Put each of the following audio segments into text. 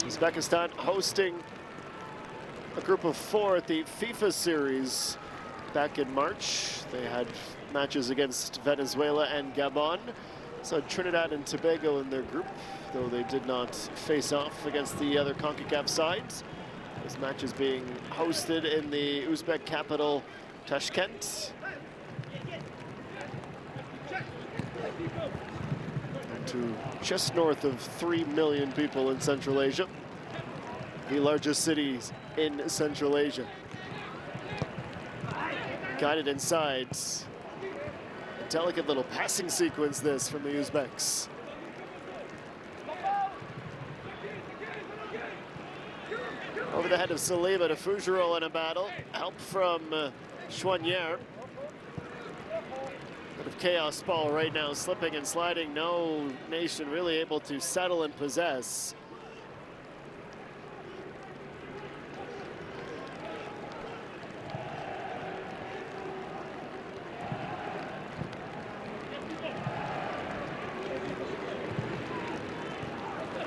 Uzbekistan hosting a group of 4 at the FIFA series back in March. They had matches against Venezuela and Gabon. So Trinidad and Tobago in their group, though they did not face off against the other CONCACAF sides. This match is being hosted in the Uzbek capital, Tashkent. To just north of 3 million people in Central Asia, the largest cities in Central Asia. Guided inside. A delicate little passing sequence this from the Uzbeks. Over the head of Saliba to Fougereau in a battle. Help from Chouanière. Bit of chaos ball right now, slipping and sliding. No nation really able to settle and possess.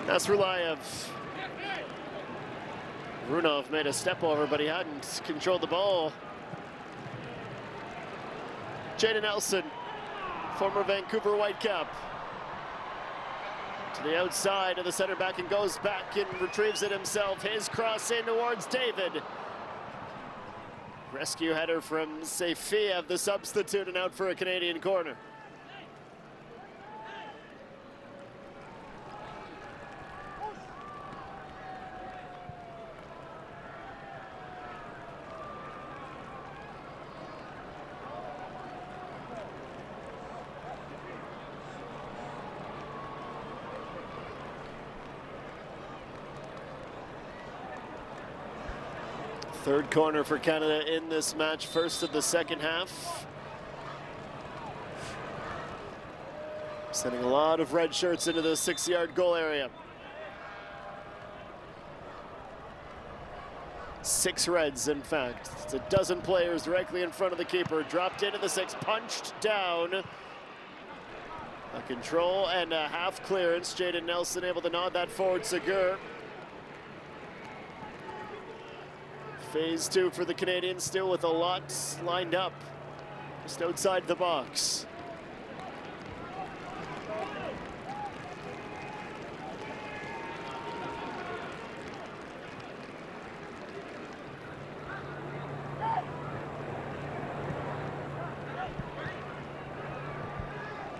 Nasrullayev. Runov made a step over, but he hadn't controlled the ball. Jaden Nelson, former Vancouver Whitecap. To the outside of the center back and goes back and retrieves it himself. His cross in towards David. Rescue header from Seyfiev, the substitute, and out for a Canadian corner. Third corner for Canada in this match, first of the second half. Sending a lot of red shirts into the 6-yard goal area. 6 reds, in fact. It's a dozen players directly in front of the keeper. Dropped into the 6, punched down. A control and a half clearance. Jaden Nelson able to nod that forward. Segur. Phase 2 for the Canadians, still with a lot lined up just outside the box.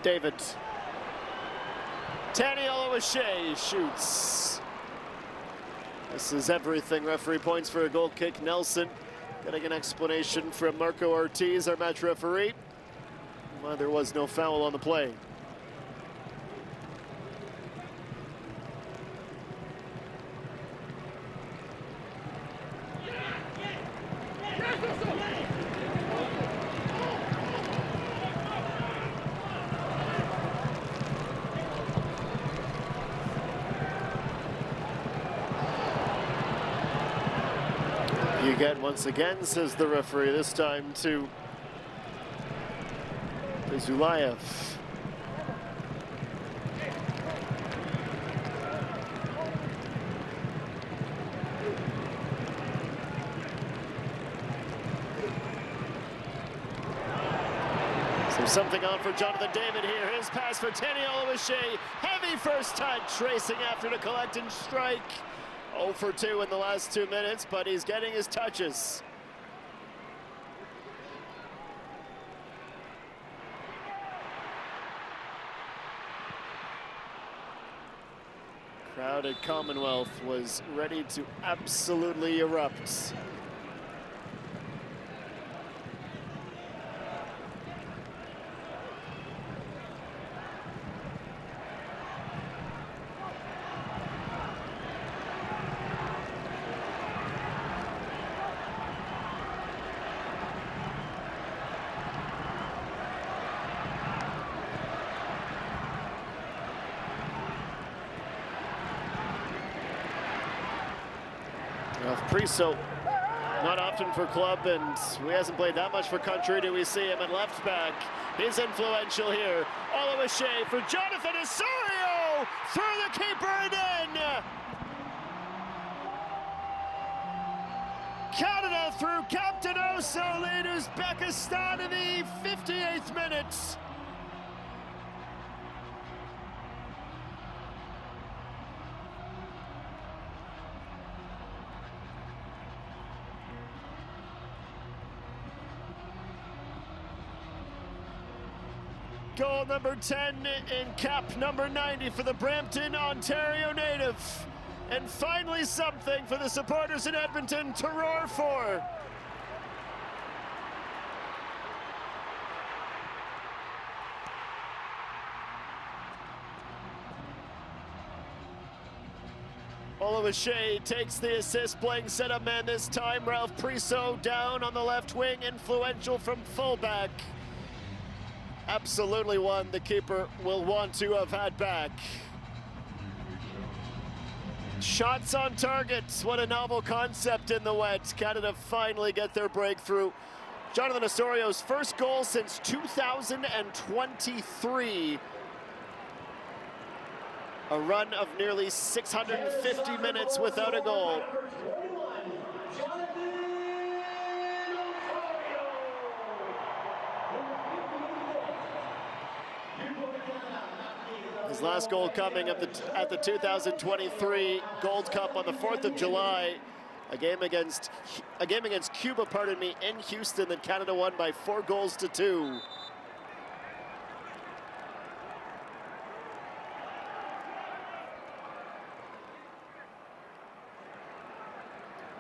David. Tani Oluwaseyi shoots. This is everything. Referee points for a goal kick. Nelson getting an explanation from Marco Ortiz, our match referee. Well, there was no foul on the play. You get once again, says the referee, this time to Zulayev. So something on for Jonathan David here. His pass for Tani Oluwaseyi. Heavy first touch, racing after to collect and strike. 0 for 2 in the last 2 minutes, but he's getting his touches. Crowd at Commonwealth was ready to absolutely erupt. Priso, not often for club, and he hasn't played that much for country. Do we see him at left back? He's influential here. Oluwaseyi for Jonathan Osorio through the keeper and in. Canada through Captain Oso lead Uzbekistan in the 58th minute. Goal number 10 in cap number 90 for the Brampton, Ontario native. And finally something for the supporters in Edmonton to roar for. Oluwaseyi takes the assist, playing setup man this time. Ralph Priso down on the left wing, influential from fullback. Absolutely one the keeper will want to have had back. Shots on target, what a novel concept in the wet. Canada finally get their breakthrough. Jonathan Osorio's first goal since 2023. A run of nearly 650 minutes without a goal. His last goal coming at the 2023 Gold Cup on the 4th of July. A game against Cuba, pardon me, in Houston that Canada won by 4-2.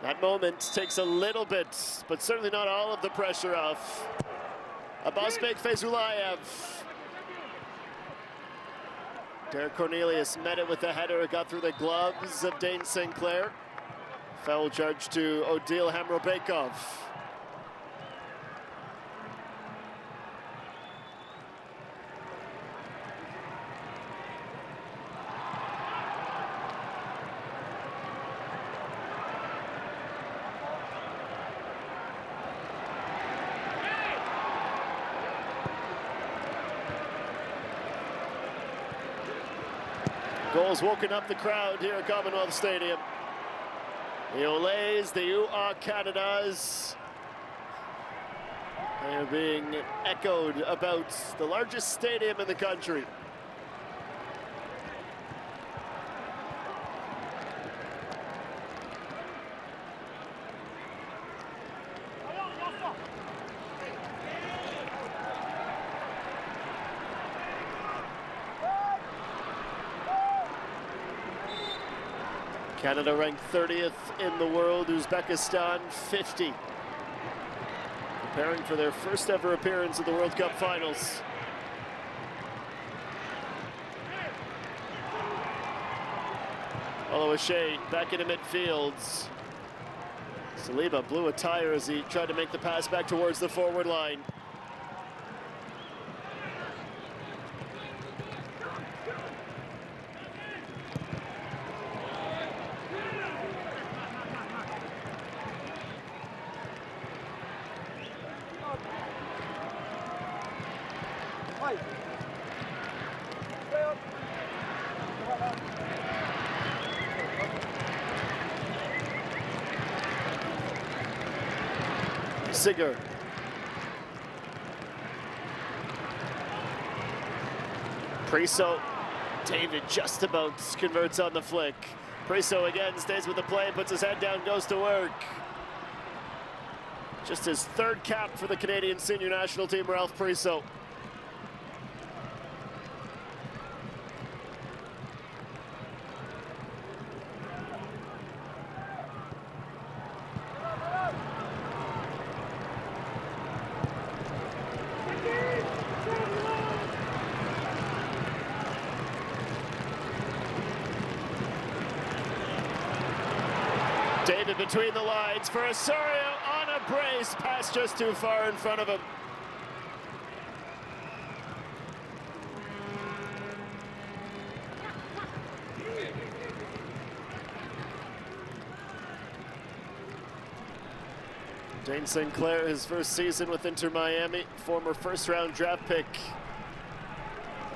That moment takes a little bit, but certainly not all of the pressure off. Abbasbek Fezulayev. Derek Cornelius met it with a header, got through the gloves of Dane Sinclair. Foul charge to Odile Hamrobekov. Goals woken up the crowd here at Commonwealth Stadium. The Olays, the UA Canadas, they are being echoed about the largest stadium in the country. Canada ranked 30th in the world, Uzbekistan 50. Preparing for their first ever appearance at the World Cup finals. Oluwaseyi back into midfield. Saliba blew a tire as he tried to make the pass back towards the forward line. Sigger. Priso. David just about converts on the flick. Priso again stays with the play, puts his head down, goes to work. Just his third cap for the Canadian senior national team, Ralph Priso. David between the lines for Osorio on a brace, pass just too far in front of him. Dane Sinclair, his first season with Inter Miami, former first-round draft pick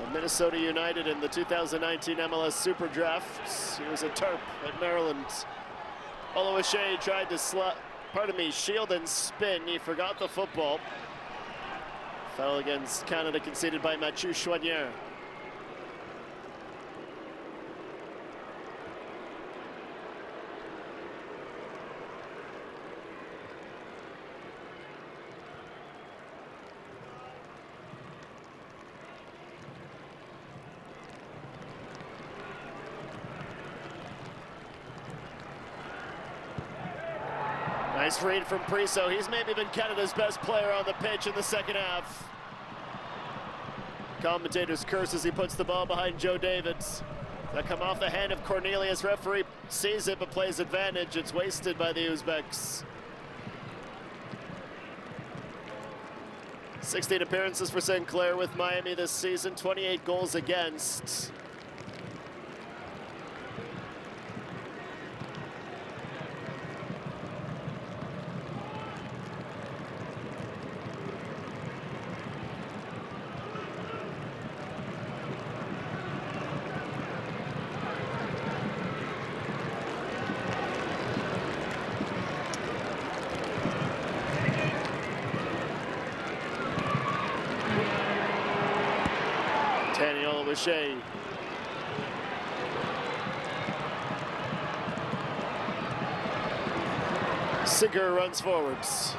of Minnesota United in the 2019 MLS Super Draft. He was a Terp at Maryland. Oluwaseyi tried to pardon me, shield and spin. He forgot the football. Foul against Canada conceded by Mathieu Choinière. Nice read from Priso. He's maybe been Canada's best player on the pitch in the second half. Commentators curse as he puts the ball behind Joe Davids. That come off the hand of Cornelius. Referee sees it but plays advantage. It's wasted by the Uzbeks. 16 appearances for St. Clair with Miami this season, 28 goals against. Shea. Sigger runs forwards.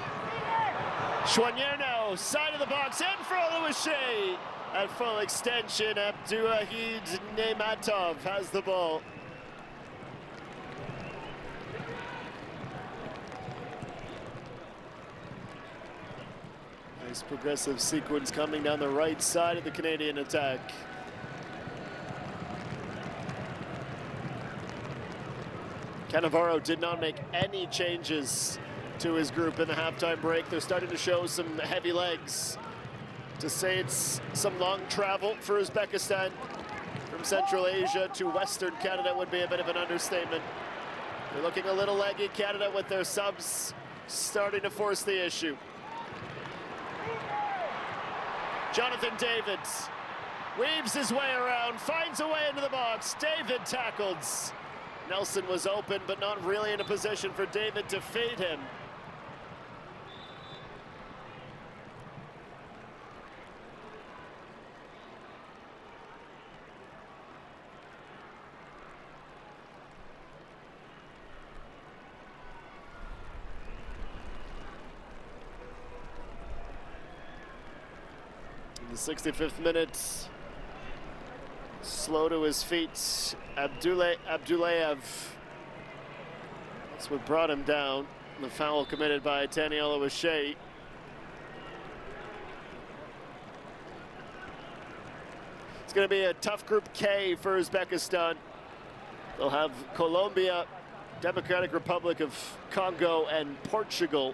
Choinière now, side of the box, in for Louis Shea. At full extension, Abdulahid Neymatov has the ball. Nice progressive sequence coming down the right side of the Canadian attack. Cannavaro did not make any changes to his group in the halftime break. They're starting to show some heavy legs. To say it's some long travel for Uzbekistan from Central Asia to Western Canada would be a bit of an understatement. They're looking a little leggy, Canada, with their subs starting to force the issue. Jonathan David weaves his way around, finds a way into the box. David tackles. Nelson was open, but not really in a position for David to feed him. In the 65th minute, slow to his feet, Abdulayev. That's what brought him down. The foul committed by Taniela Wache. It's going to be a tough Group K for Uzbekistan. They'll have Colombia, Democratic Republic of Congo, and Portugal.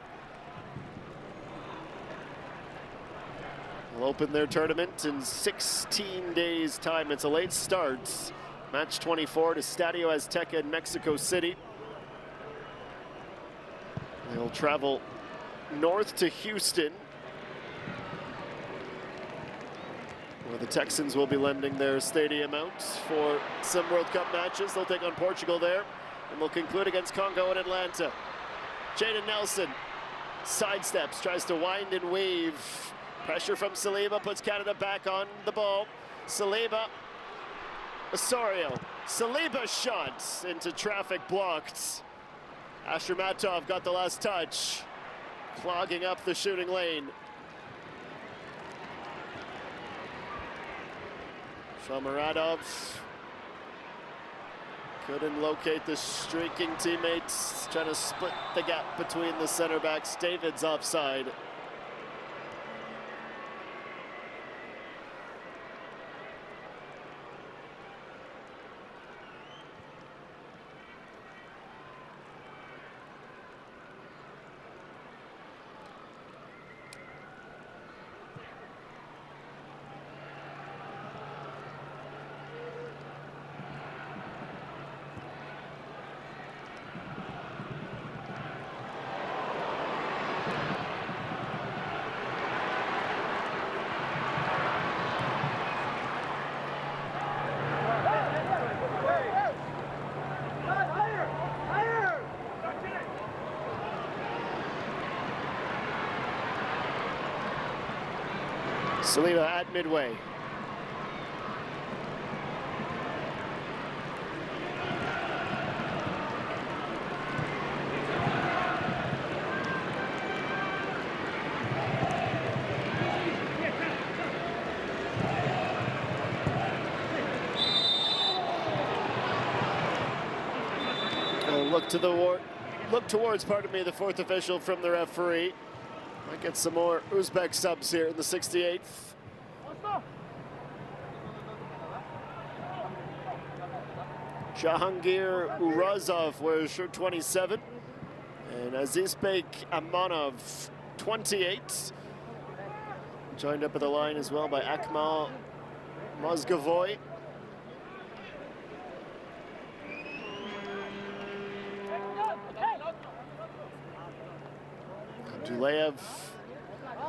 They'll open their tournament in 16 days' time. It's a late start. Match 24 to Stadio Azteca in Mexico City. They'll travel north to Houston, where the Texans will be lending their stadium out for some World Cup matches. They'll take on Portugal there, and they'll conclude against Congo in Atlanta. Jaden Nelson sidesteps, tries to wind and weave. Pressure from Saliba puts Canada back on the ball. Saliba, Osorio. Saliba shot into traffic blocked. Ashurmatov got the last touch, clogging up the shooting lane. Shomuradov couldn't locate the streaking teammates, trying to split the gap between the center backs. David's offside. Saliba at midway. Look towards, pardon me, the fourth official from the referee. Might get some more Uzbek subs here in the 68th. Jahangir Urazov wears shirt 27. And Azizbek Amanov, 28. Joined up at the line as well by Akmal Mozgavoy. Abdullayev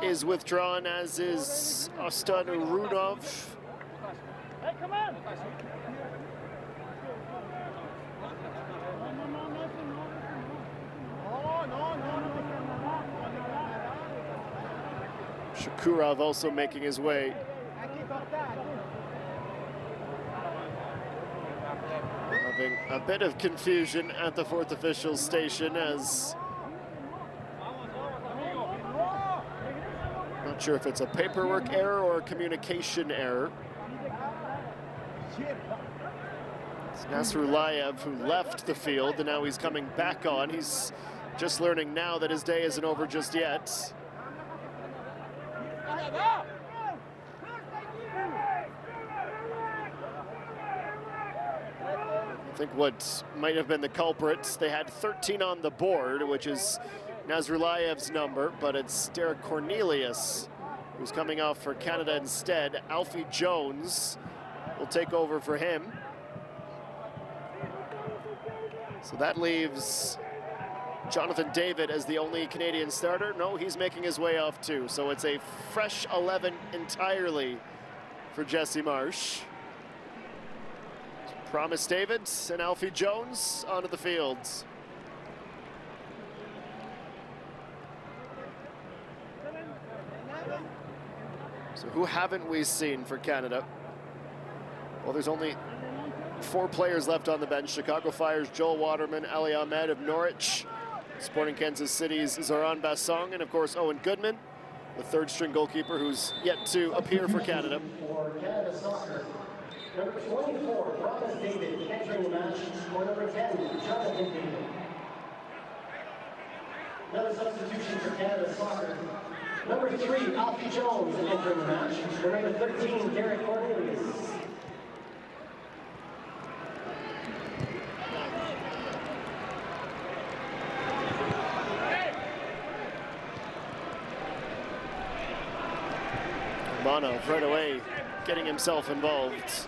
is withdrawn, as is Ostan Rudov. Hey, come on! Shakurov also making his way. Having a bit of confusion at the fourth official station, as not sure if it's a paperwork error or a communication error. It's Nasrullayev who left the field, and now he's coming back on. He's just learning now that his day isn't over just yet. I think what might have been the culprits, they had 13 on the board, which is Nasrullayev's number, but it's Derek Cornelius who's coming off for Canada instead. Alfie Jones will take over for him. So that leaves Jonathan David as the only Canadian starter. No, he's making his way off too. So it's a fresh 11 entirely for Jesse Marsh. Promise David and Alfie Jones onto the field. So who haven't we seen for Canada? Well, there's only 4 players left on the bench. Chicago Fire's Joel Waterman, Ali Ahmed of Norwich, Sporting Kansas City's Zoran Bassong, and of course Owen Goodman, the third-string goalkeeper who's yet to appear for Canada. For Canada Soccer, number 24, Promise David, entering the match, or number 10, Jonathan David. Another substitution for Canada Soccer. Number 3, Alfie Jones, entering the match, or number 13, Derek Cornelius. Monov right away getting himself involved.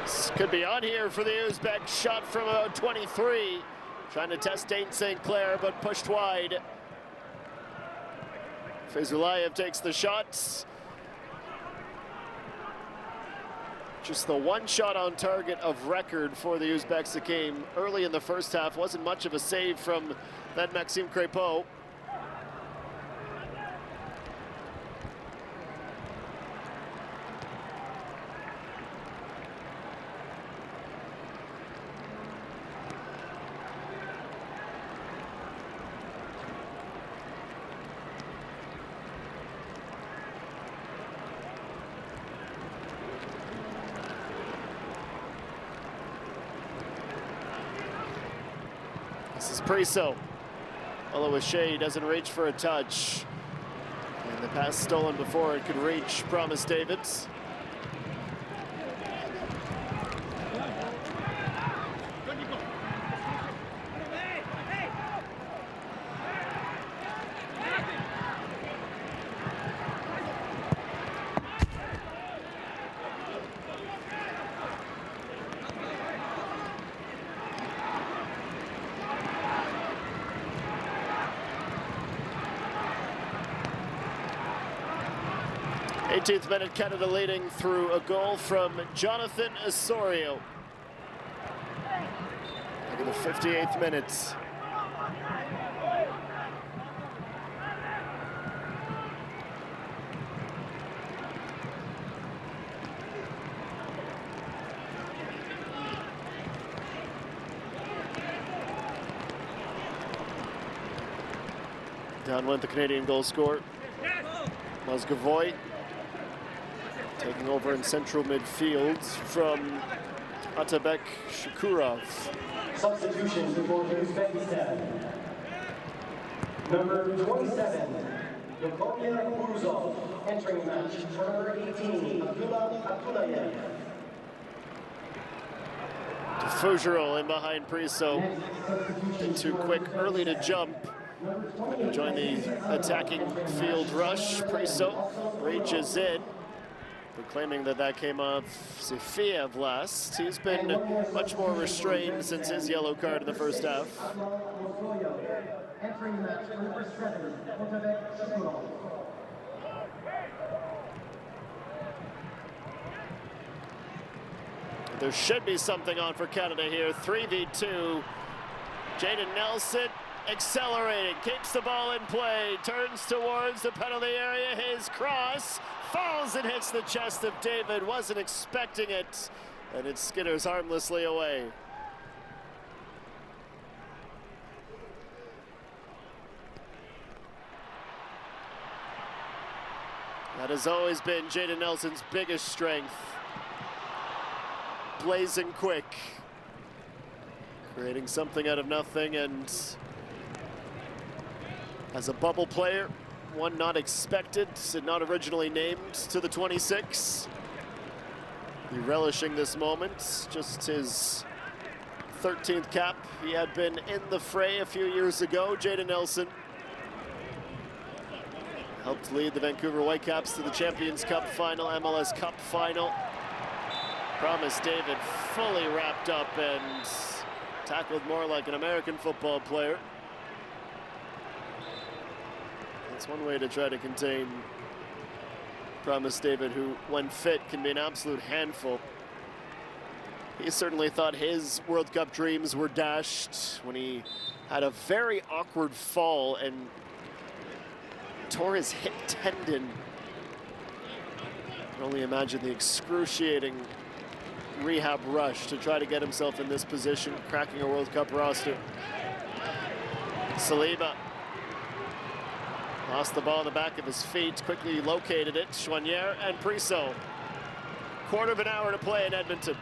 This could be on here for the Uzbek. Shot from about 23. Trying to test Dane St. Clair, but pushed wide. Feyzulayev takes the shots. Just the one shot on target of record for the Uzbeks that came early in the first half. Wasn't much of a save from that Maxime Crépeau. This is Priso. Although O'Shea doesn't reach for a touch. And the pass stolen before it could reach Promise Davids. th minute, Canada leading through a goal from Jonathan Osorio. into the 58th minute. Down went the Canadian goal scorer, Mozgovoy, taking over in central midfield from Atabek Shukurov. Substitution for Uzbekistan. Number 27, Yakovia Uruzov, entering the match for number 18, Abdullah Abdullayev. Fougerolles in behind Priso. Been too quick early to jump. Join the attacking field rush. Priso reaches in, proclaiming that came off Zefiev last. He's been much more restrained since his yellow card in the first half. There should be something on for Canada here. 3v2. Jaden Nelson accelerating, keeps the ball in play, turns towards the penalty area. His cross falls and hits the chest of David. Wasn't expecting it, and it skitters harmlessly away. That has always been Jaden Nelson's biggest strength. Blazing quick, creating something out of nothing, and as a bubble player, one not expected and not originally named to the 26. He relishing this moment, just his 13th cap. He had been in the fray a few years ago. Jaden Nelson helped lead the Vancouver Whitecaps to the Champions Cup final, MLS Cup final. Promise David fully wrapped up and tackled more like an American football player. That's one way to try to contain Promise David, who, when fit, can be an absolute handful. He certainly thought his World Cup dreams were dashed when he had a very awkward fall and tore his hip tendon. I can only imagine the excruciating rehab rush to try to get himself in this position, cracking a World Cup roster. Saliba lost the ball in the back of his feet, quickly located it. Chouanière and Priso. Quarter of an hour to play in Edmonton.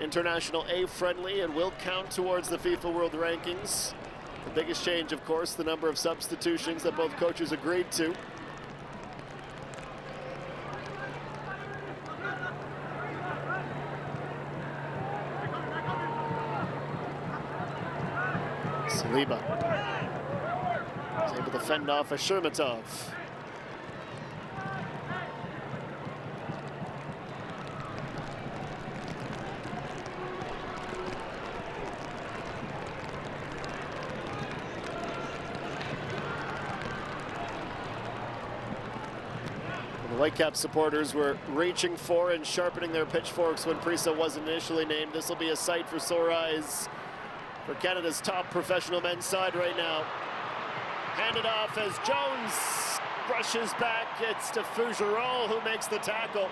International A friendly and will count towards the FIFA World Rankings. The biggest change, of course, the number of substitutions that both coaches agreed to. Saliba is able to fend off a Shermatov. The Whitecap supporters were reaching for and sharpening their pitchforks when Priso wasn't initially named. This will be a sight for sore eyes for Canada's top professional men's side right now. Handed off as Jones rushes back. It's to Fougerolles who makes the tackle.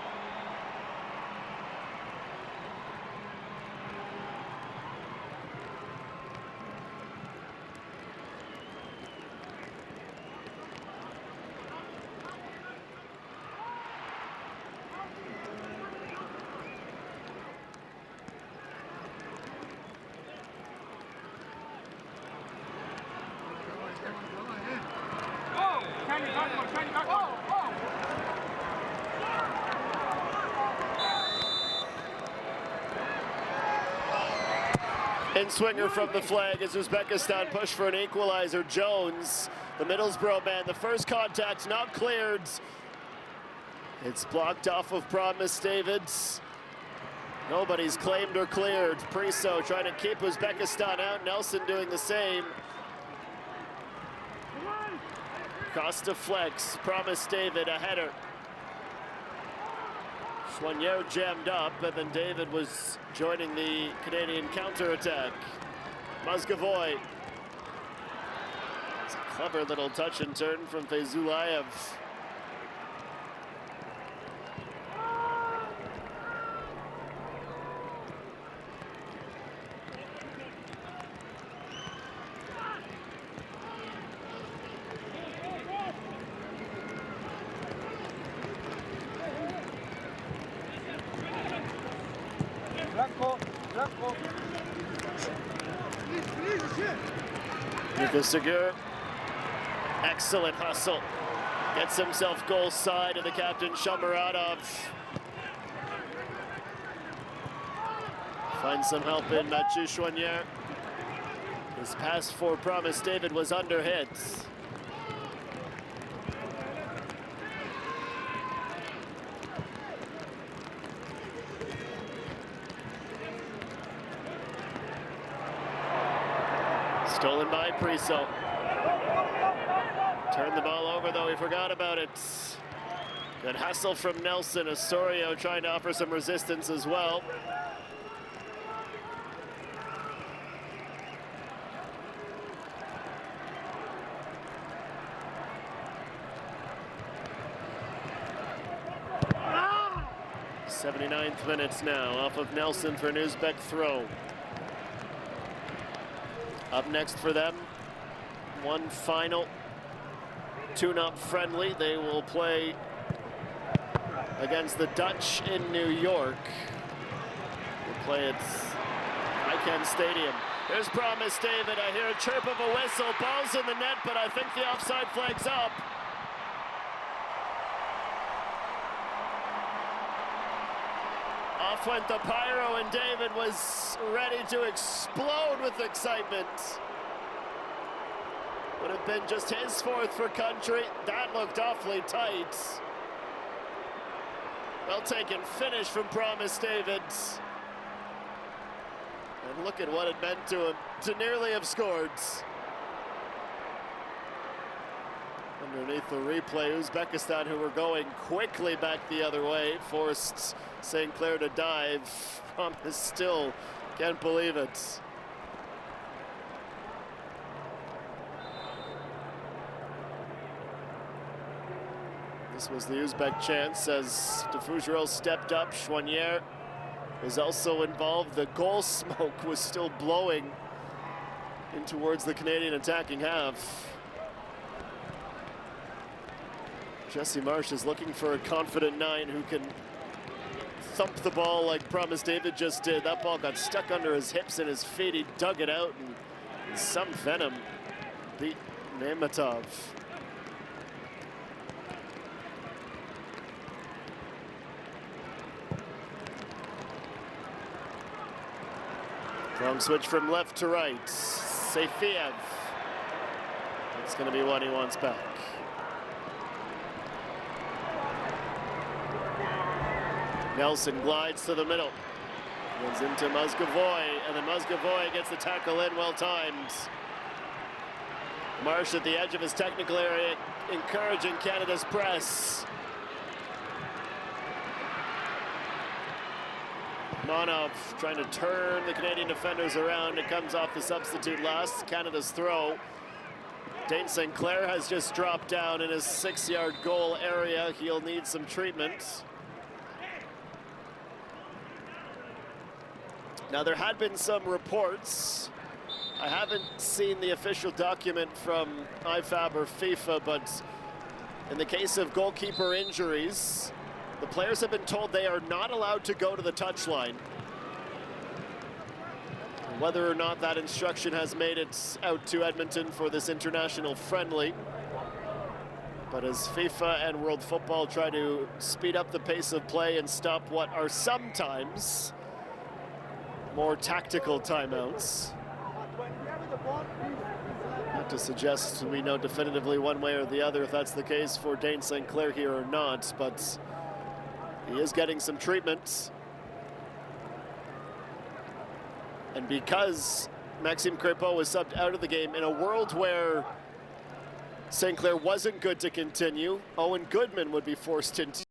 In swinger from the flag as Uzbekistan push for an equalizer. Jones, the Middlesbrough man, the first contact not cleared. It's blocked off of Promise Davids. Nobody's claimed or cleared. Priso trying to keep Uzbekistan out. Nelson doing the same. Costa flex. Promise David a header. Choinière jammed up, and then David was joining the Canadian counterattack. Mozgavoy. It's a clever little touch and turn from Feyzulayev. Segur, excellent hustle. Gets himself goal side of the captain, Shomurodov. Finds some help in Mathieu Choinière. His pass for Promise David was under hit. Stolen by Priso. Turned the ball over, though he forgot about it. Good hustle from Nelson. Osorio trying to offer some resistance as well. Ah! 79th minutes now, off of Nelson for an Uzbek throw. Up next for them, one final tune-up friendly. They will play against the Dutch in New York. We'll play at ICANN Stadium. There's Promise David. I hear a chirp of a whistle. Ball's in the net, but I think the offside flag's up. Off went the pyro, and David was ready to explode with excitement. Would have been just his fourth for country. That looked awfully tight. Well taken finish from Promise David. And look at what it meant to him to nearly have scored. Underneath the replay, Uzbekistan, who were going quickly back the other way, forced St. Clair to dive. Promise still can't believe it. This was the Uzbek chance as Defougerel stepped up. Choinière was also involved. The goal smoke was still blowing in towards the Canadian attacking half. Jesse Marsh is looking for a confident nine who can thump the ball like Promise David just did. That ball got stuck under his hips and his feet. He dug it out, and some venom beat Nematov. Long switch from left to right. Seyfiev. It's going to be one he wants back. Nelson glides to the middle. Runs into Mozgavoy, and then Mozgavoy gets the tackle in, well timed. Marsh at the edge of his technical area, encouraging Canada's press. Monov trying to turn the Canadian defenders around. It comes off the substitute last. Canada's throw. Dane St. Clair has just dropped down in his 6-yard goal area. He'll need some treatment. Now, there had been some reports. I haven't seen the official document from IFAB or FIFA, but in the case of goalkeeper injuries, the players have been told they are not allowed to go to the touchline. Whether or not that instruction has made it out to Edmonton for this international friendly. But as FIFA and World Football try to speed up the pace of play and stop what are sometimes more tactical timeouts. Not to suggest we know definitively one way or the other if that's the case for Dane St. Clair here or not, but he is getting some treatment. And because Maxime Crépeau was subbed out of the game in a world where St. Clair wasn't good to continue, Owen Goodman would be forced into